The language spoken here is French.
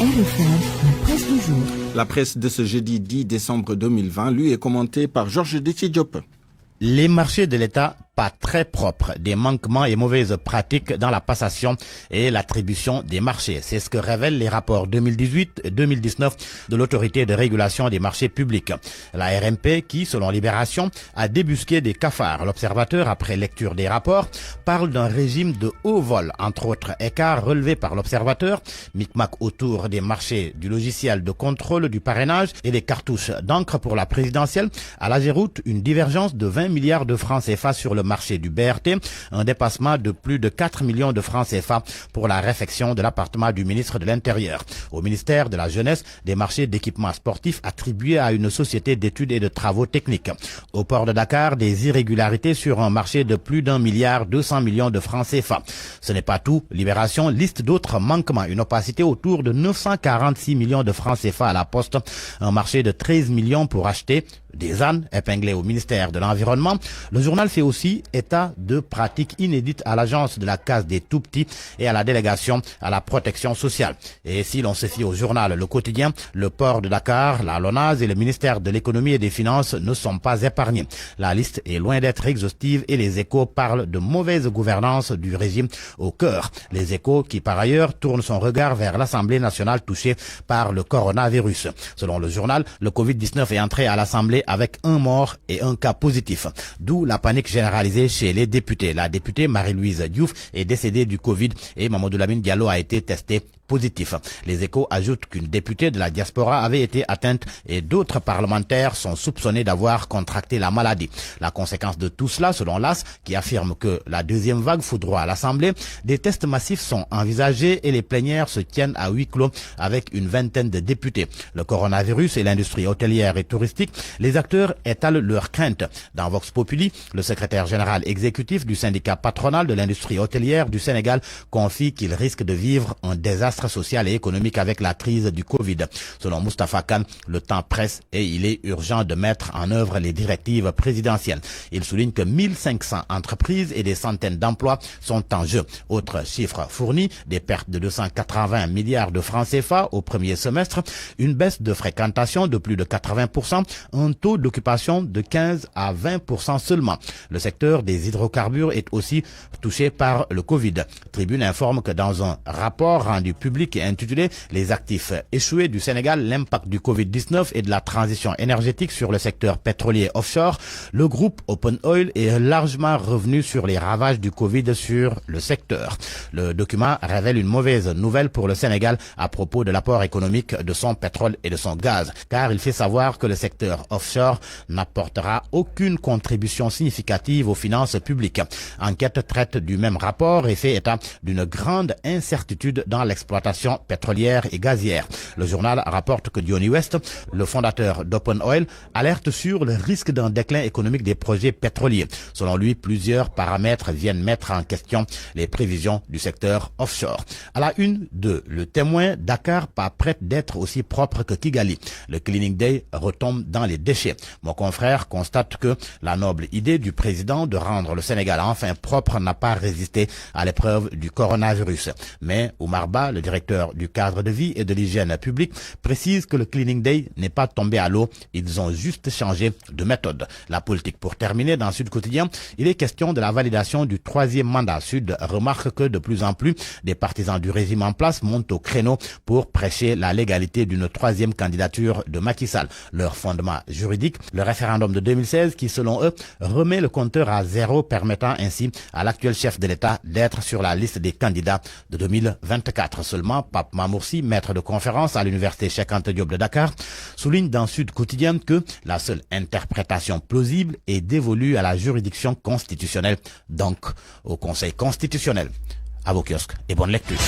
RFM, la presse du jour. La presse de ce jeudi 10 décembre 2020, lui, est commentée par Georges Déthié-Diop. Les marchés de l'État pas très propres, des manquements et mauvaises pratiques dans la passation et l'attribution des marchés. C'est ce que révèlent les rapports 2018 et 2019 de l'autorité de régulation des marchés publics. La RMP qui, selon Libération, a débusqué des cafards. L'Observateur, après lecture des rapports, parle d'un régime de haut vol, entre autres écarts relevés par l'Observateur, micmac autour des marchés du logiciel de contrôle du parrainage et des cartouches d'encre pour la présidentielle. À la Géroute, une divergence de 20 milliards de francs CFA sur le marché du BRT, un dépassement de plus de 4 millions de francs CFA pour la réfection de l'appartement du ministre de l'Intérieur. Au ministère de la Jeunesse, des marchés d'équipements sportifs attribués à une société d'études et de travaux techniques. Au port de Dakar, des irrégularités sur un marché de plus d'1,2 milliard de francs CFA. Ce n'est pas tout. Libération liste d'autres manquements. Une opacité autour de 946 millions de francs CFA à la Poste, un marché de 13 millions pour acheter des ânes épinglés au ministère de l'Environnement. Le journal fait aussi état de pratiques inédites à l'agence de la case des tout-petits et à la délégation à la protection sociale. Et si l'on se fie au journal Le Quotidien, le port de Dakar, la LONASE et le ministère de l'économie et des finances ne sont pas épargnés. La liste est loin d'être exhaustive et les Échos parlent de mauvaise gouvernance du régime au cœur. Les Échos qui par ailleurs tournent son regard vers l'Assemblée nationale touchée par le coronavirus. Selon le journal, le Covid-19 est entré à l'Assemblée avec un mort et un cas positif. D'où la panique généralisée chez les députés. La députée Marie-Louise Diouf est décédée du Covid et Mamadou Lamine Diallo a été testé positif. Les Échos ajoutent qu'une députée de la diaspora avait été atteinte et d'autres parlementaires sont soupçonnés d'avoir contracté la maladie. La conséquence de tout cela, selon l'AS, qui affirme que la deuxième vague foudroie à l'Assemblée, des tests massifs sont envisagés et les plénières se tiennent à huis clos avec une vingtaine de députés. Le coronavirus et l'industrie hôtelière et touristique, les acteurs étalent leurs craintes. Dans Vox Populi, le secrétaire général exécutif du syndicat patronal de l'industrie hôtelière du Sénégal confie qu'il risque de vivre un désastre social et économique avec la crise du Covid. Selon Moustapha Kane, le temps presse et il est urgent de mettre en œuvre les directives présidentielles. Il souligne que 1500 entreprises et des centaines d'emplois sont en jeu. Autre chiffre fourni, des pertes de 280 milliards de francs CFA au premier semestre, une baisse de fréquentation de plus de 80%, un taux d'occupation de 15 à 20% seulement. Le secteur des hydrocarbures est aussi touché par le Covid. Tribune informe que dans un rapport rendu public et intitulé « Les actifs échoués du Sénégal, l'impact du Covid-19 et de la transition énergétique sur le secteur pétrolier offshore », le groupe Open Oil est largement revenu sur les ravages du Covid sur le secteur. Le document révèle une mauvaise nouvelle pour le Sénégal à propos de l'apport économique de son pétrole et de son gaz, car il fait savoir que le secteur offshore n'apportera aucune contribution significative aux finances publiques. Enquête traite du même rapport et fait état d'une grande incertitude dans l'exploitation pétrolière et gazière. Le journal rapporte que Johnny West, le fondateur d'Open Oil, alerte sur le risque d'un déclin économique des projets pétroliers. Selon lui, plusieurs paramètres viennent mettre en question les prévisions du secteur offshore. À la une de Le Témoin, Dakar pas prête d'être aussi propre que Kigali. Le Cleaning Day retombe dans les déchets. Mon confrère constate que la noble idée du président de rendre le Sénégal enfin propre n'a pas résisté à l'épreuve du coronavirus. Mais Oumar Ba, le directeur du cadre de vie et de l'hygiène publique, précise que le Cleaning Day n'est pas tombé à l'eau. Ils ont juste changé de méthode. La politique, pour terminer, dans Sud Quotidien, il est question de la validation du 3e mandat. Sud remarque que de plus en plus des partisans du régime en place montent au créneau pour prêcher la légalité d'une 3e candidature de Macky Sall. Leur fondement juridique, le référendum de 2016 qui, selon eux, remet le compteur à zéro, permettant ainsi à l'actuel chef de l'État d'être sur la liste des candidats de 2024. Seulement, Pape Mamoursi, maître de conférence à l'université Cheikh Anta Diop de Dakar, souligne dans Sud Quotidien que la seule interprétation plausible est dévolue à la juridiction constitutionnelle, donc au Conseil constitutionnel. À vos kiosques et bonne lecture.